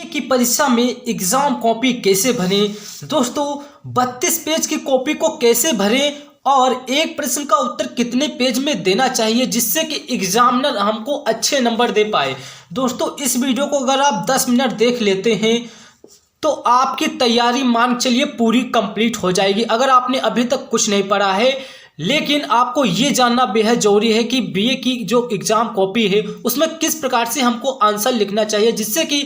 की परीक्षा में एग्जाम कॉपी कैसे भरें। दोस्तों 32 पेज की कॉपी को कैसे भरें और एक प्रश्न का उत्तर कितने पेज में देना चाहिए जिससे कि एग्जामिनर हमको अच्छे नंबर दे पाए। दोस्तों इस वीडियो को अगर आप 10 मिनट देख लेते हैं तो आपकी तैयारी मान चलिए पूरी कंप्लीट हो जाएगी। अगर आपने अभी तक कुछ नहीं पढ़ा है लेकिन आपको ये जानना बेहद जरूरी है कि बीए की जो एग्जाम कॉपी है उसमें किस प्रकार से हमको आंसर लिखना चाहिए जिससे कि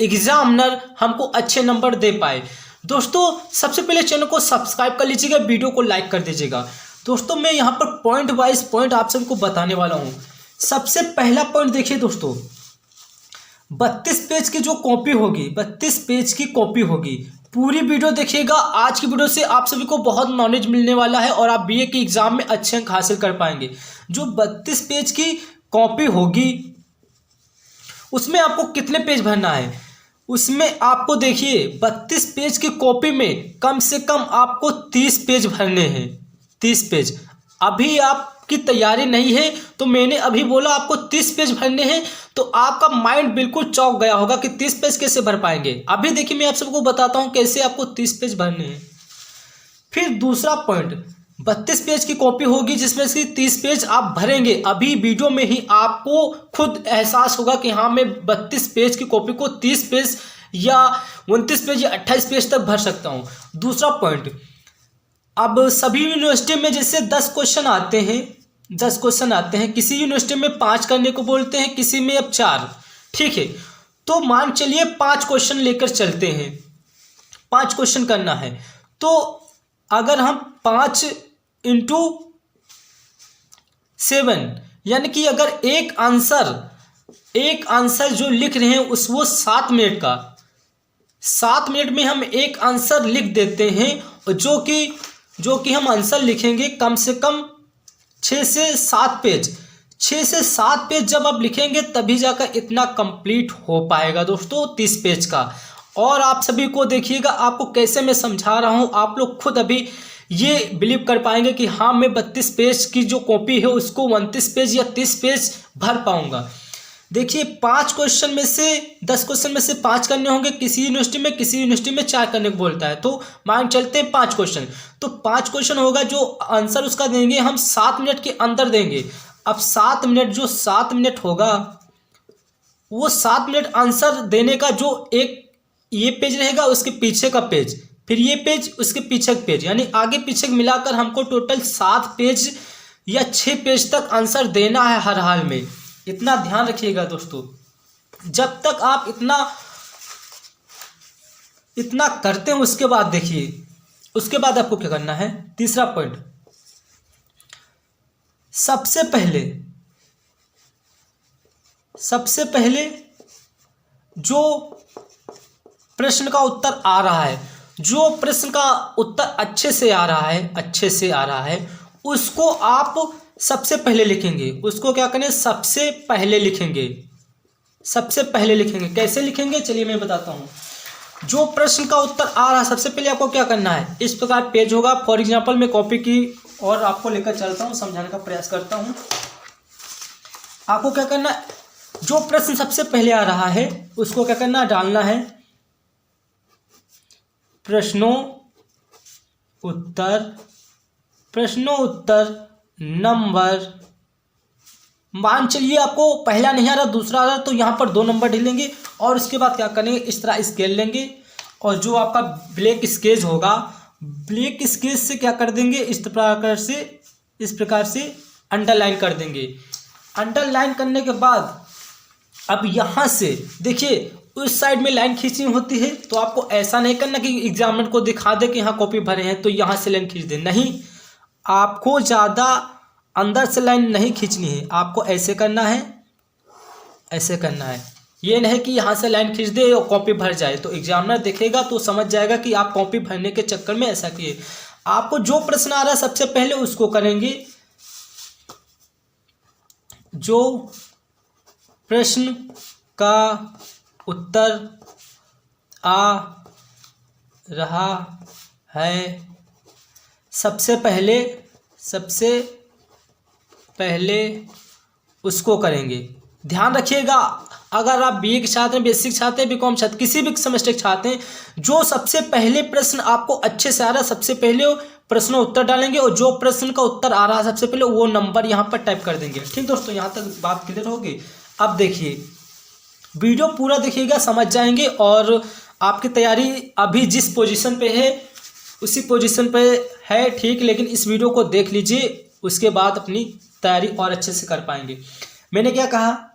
एग्जामिनर हमको अच्छे नंबर दे पाए। दोस्तों सबसे पहले चैनल को सब्सक्राइब कर लीजिएगा, वीडियो को लाइक कर दीजिएगा। दोस्तों मैं यहाँ पर पॉइंट वाइज पॉइंट आप सबको बताने वाला हूँ। सबसे पहला पॉइंट देखिए दोस्तों, 32 पेज की जो कॉपी होगी, 32 पेज की कॉपी होगी, पूरी वीडियो देखिएगा। आज की वीडियो से आप सभी को बहुत नॉलेज मिलने वाला है और आप बीए के एग्जाम में अच्छे अंक हासिल कर पाएंगे। जो 32 पेज की कॉपी होगी उसमें आपको कितने पेज भरना है, उसमें आपको देखिए 32 पेज की कॉपी में कम से कम आपको 30 पेज भरने हैं। 30 पेज। अभी आपकी तैयारी नहीं है तो मैंने अभी बोला आपको 30 पेज भरने हैं तो आपका माइंड बिल्कुल चौंक गया होगा कि 30 पेज कैसे भर पाएंगे। अभी देखिए मैं आप सबको बताता हूं कैसे आपको 30 पेज भरने हैं। फिर दूसरा पॉइंट, 32 पेज की कॉपी होगी जिसमें से 30 पेज आप भरेंगे। अभी वीडियो में ही आपको खुद एहसास होगा कि हाँ मैं 32 पेज की कॉपी को 30 पेज या 29 पेज या 28 पेज तक भर सकता हूँ। दूसरा पॉइंट, अब सभी यूनिवर्सिटी में जैसे 10 क्वेश्चन आते हैं, 10 क्वेश्चन आते हैं, किसी यूनिवर्सिटी में 5 करने को बोलते हैं, किसी में अब 4। ठीक है, तो मान चलिए 5 क्वेश्चन लेकर चलते हैं, 5 क्वेश्चन करना है। तो अगर हम 5 इंटू 7 यानी कि अगर एक आंसर जो लिख रहे हैं उस वो 7 मिनट का, 7 मिनट में हम एक आंसर लिख देते हैं और जो कि हम आंसर लिखेंगे कम से कम 6 से 7 पेज। 6 से 7 पेज जब आप लिखेंगे तभी जाकर इतना कंप्लीट हो पाएगा दोस्तों 30 पेज का। और आप सभी को देखिएगा आपको कैसे मैं समझा रहा हूँ, आप लोग खुद अभी ये बिलीव कर पाएंगे कि हाँ मैं 32 पेज की जो कॉपी है उसको 29 पेज या 30 पेज भर पाऊंगा। देखिए 5 क्वेश्चन में से 10 क्वेश्चन में से 5 करने होंगे, किसी यूनिवर्सिटी में 4 करने को बोलता है। तो मान चलते हैं 5 क्वेश्चन, तो 5 क्वेश्चन होगा जो आंसर उसका देंगे हम 7 मिनट के अंदर देंगे। अब 7 मिनट, जो 7 मिनट होगा वो 7 मिनट आंसर देने का, जो एक ये पेज रहेगा उसके पीछे का पेज, फिर ये पेज उसके पीछे का पेज, यानी आगे पीछे मिलाकर हमको टोटल 7 पेज या 6 पेज तक आंसर देना है हर हाल में। इतना ध्यान रखिएगा दोस्तों। जब तक आप इतना करते हैं उसके बाद देखिए उसके बाद आपको क्या करना है। तीसरा पॉइंट, सबसे पहले जो प्रश्न का उत्तर आ रहा है, जो प्रश्न का उत्तर अच्छे से आ रहा है उसको आप सबसे पहले लिखेंगे। उसको क्या करें, सबसे पहले लिखेंगे। कैसे लिखेंगे चलिए मैं बताता हूँ। जो प्रश्न का उत्तर आ रहा है सबसे पहले आपको क्या करना है, इस प्रकार पेज होगा। फॉर एग्जांपल मैं कॉपी की और आपको लेकर चलता हूँ, समझाने का प्रयास करता हूँ। आपको क्या करना है, जो प्रश्न सबसे पहले आ रहा है उसको क्या करना, डालना है प्रश्नों उत्तर नंबर। मान चलिए आपको पहला नहीं आ रहा, दूसरा आ रहा, तो यहाँ पर 2 नंबर ढलेंगे और उसके बाद क्या करेंगे, इस तरह स्केल लेंगे और जो आपका ब्लैक स्केच होगा, ब्लैक स्केच से क्या कर देंगे, इस प्रकार से अंडरलाइन कर देंगे। अंडरलाइन करने के बाद अब यहाँ से देखिए उस साइड में लाइन खींचनी होती है, तो आपको ऐसा नहीं करना कि एग्जामिनर को दिखा दे कि यहाँ कॉपी भरे हैं तो यहाँ से लाइन खींच दे। नहीं, आपको ज़्यादा अंदर से लाइन नहीं खींचनी है, आपको ऐसे करना है। ये नहीं कि यहाँ से लाइन खींच दे और कॉपी भर जाए, तो एग्जामिनर देखेगा तो समझ जाएगा कि आप कॉपी भरने के चक्कर में ऐसा किए। आपको जो प्रश्न आ रहा है सबसे पहले उसको करेंगे। जो प्रश्न का उत्तर आ रहा है सबसे पहले उसको करेंगे। ध्यान रखिएगा अगर आप बीए के छात्र हैं, बेसिक छात्र हैं, बीकॉम छात्र, किसी भी सेमेस्टर के छात्र हैं, जो सबसे पहले प्रश्न आपको अच्छे से आ रहा है सबसे पहले प्रश्न उत्तर डालेंगे और जो प्रश्न का उत्तर आ रहा है सबसे पहले वो नंबर यहाँ पर टाइप कर देंगे। ठीक दोस्तों, यहाँ तक बात क्लियर होगी। अब देखिए वीडियो पूरा देखिएगा, समझ जाएंगे और आपकी तैयारी अभी जिस पोजीशन पे है उसी पोजीशन पे है, ठीक। लेकिन इस वीडियो को देख लीजिए, उसके बाद अपनी तैयारी और अच्छे से कर पाएंगे। मैंने क्या कहा,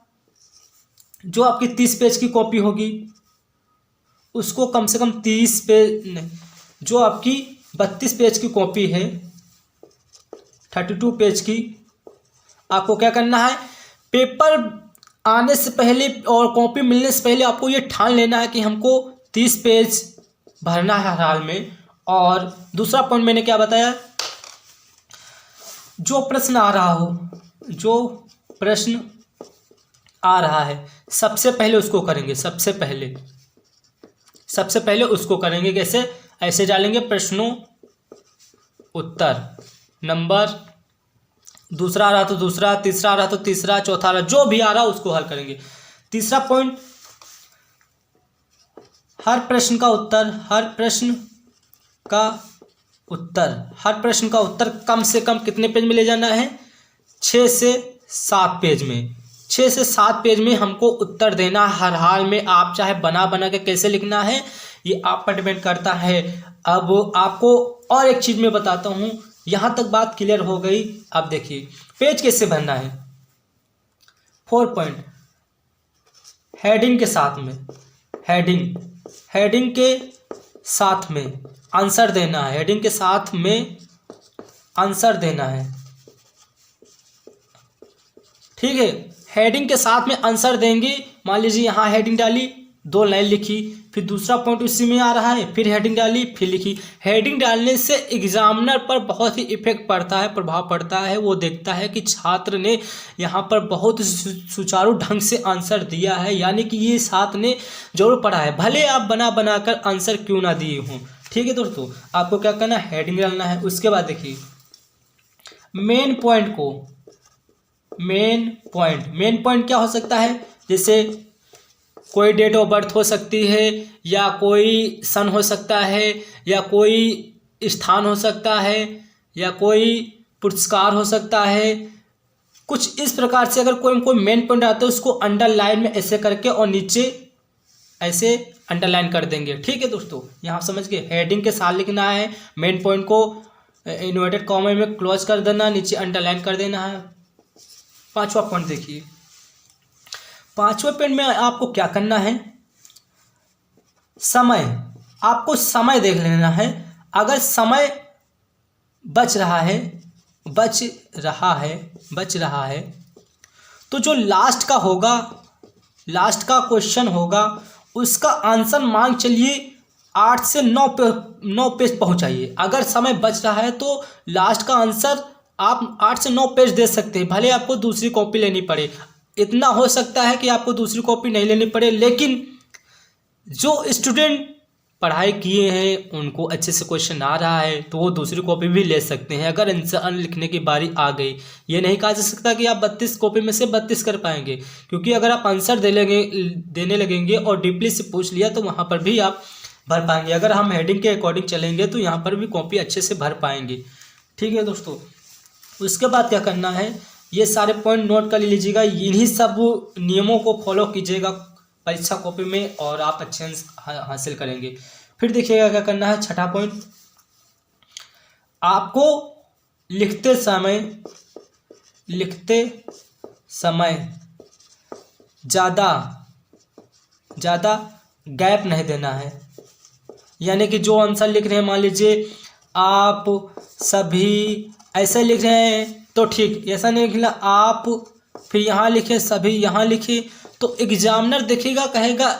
जो आपकी 30 पेज की कॉपी होगी उसको कम से कम 30 पेज नहीं, जो आपकी 32 पेज की कॉपी है, 32 पेज की, आपको क्या करना है, पेपर आने से पहले और कॉपी मिलने से पहले आपको ये ठान लेना है कि हमको 30 पेज भरना है हर हाल में। और दूसरा पॉइंट मैंने क्या बताया, जो प्रश्न आ रहा हो, जो प्रश्न आ रहा है सबसे पहले उसको करेंगे, सबसे पहले उसको करेंगे। कैसे, ऐसे डालेंगे प्रश्नों उत्तर, नंबर दूसरा आ रहा तो दूसरा, तीसरा आ रहा तो तीसरा, चौथा आ रहा, जो भी आ रहा उसको हल करेंगे। तीसरा पॉइंट, हर प्रश्न का उत्तर कम से कम कितने पेज में ले जाना है, 6 से 7 पेज में। 6 से 7 पेज में हमको उत्तर देना हर हाल में। आप चाहे बना बना के कैसे लिखना है ये आप पर डिपेंड करता है। अब आपको और एक चीज़ मैं बताता हूँ, यहाँ तक बात क्लियर हो गई। अब देखिए पेज कैसे भरना है। 4 पॉइंट, हेडिंग के साथ में, हेडिंग के साथ में आंसर देना है, हेडिंग के साथ में आंसर देना है, ठीक है। हेडिंग के साथ में आंसर देंगे। मान लीजिए यहाँ हेडिंग डाली, 2 लाइन लिखी, फिर दूसरा पॉइंट उसी में आ रहा है, फिर हेडिंग डाली, फिर लिखी। हेडिंग डालने से एग्जामिनर पर बहुत ही इफेक्ट पड़ता है, प्रभाव पड़ता है। वो देखता है कि छात्र ने यहाँ पर बहुत सुचारू ढंग से आंसर दिया है, यानी कि ये छात्र ने जरूर पढ़ा है, भले आप बना बना कर आंसर क्यों ना दिए हों। ठीक है दोस्तों, आपको क्या करना है, हेडिंग डालना है। उसके बाद देखिए मेन पॉइंट क्या हो सकता है, जैसे कोई डेट ऑफ बर्थ हो सकती है, या कोई सन हो सकता है, या कोई स्थान हो सकता है, या कोई पुरस्कार हो सकता है। कुछ इस प्रकार से अगर कोई मेन पॉइंट आता है उसको अंडरलाइन में ऐसे करके और नीचे ऐसे अंडरलाइन कर देंगे। ठीक है दोस्तों, यहाँ समझ गए। हेडिंग के साथ लिखना है, मेन पॉइंट को इन्वर्टेड कॉमा में क्लोज कर देना, नीचे अंडरलाइन कर देना है। 5वां पॉइंट देखिए, 5वें पॉइंट में आपको क्या करना है, समय, आपको समय देख लेना है। अगर समय बच रहा है तो जो लास्ट का क्वेश्चन होगा उसका आंसर मान चलिए 8 से 9 पेज पहुंचाइए। अगर समय बच रहा है तो लास्ट का आंसर आप 8 से 9 पेज दे सकते हैं, भले आपको दूसरी कॉपी लेनी पड़े। इतना हो सकता है कि आपको दूसरी कॉपी नहीं लेनी पड़े, लेकिन जो स्टूडेंट पढ़ाई किए हैं उनको अच्छे से क्वेश्चन आ रहा है तो वो दूसरी कॉपी भी ले सकते हैं अगर आंसर लिखने की बारी आ गई। ये नहीं कहा जा सकता कि आप 32 कॉपी में से 32 कर पाएंगे, क्योंकि अगर आप आंसर देने लगेंगे और डीपली से पूछ लिया तो वहाँ पर भी आप भर पाएंगे। अगर हम हेडिंग के अकॉर्डिंग चलेंगे तो यहाँ पर भी कॉपी अच्छे से भर पाएंगे। ठीक है दोस्तों, उसके बाद क्या करना है, ये सारे पॉइंट नोट कर लीजिएगा, इन्हीं सब नियमों को फॉलो कीजिएगा परीक्षा कॉपी में और आप अच्छे अंक हासिल करेंगे। फिर देखिएगा क्या करना है। 6ठा पॉइंट, आपको लिखते समय ज़्यादा गैप नहीं देना है। यानी कि जो आंसर लिख रहे हैं, मान लीजिए आप सभी ऐसे लिख रहे हैं तो ठीक, ऐसा नहीं लिखना, आप फिर यहाँ लिखे, सभी यहाँ लिखे, तो एग्जामिनर देखेगा, कहेगा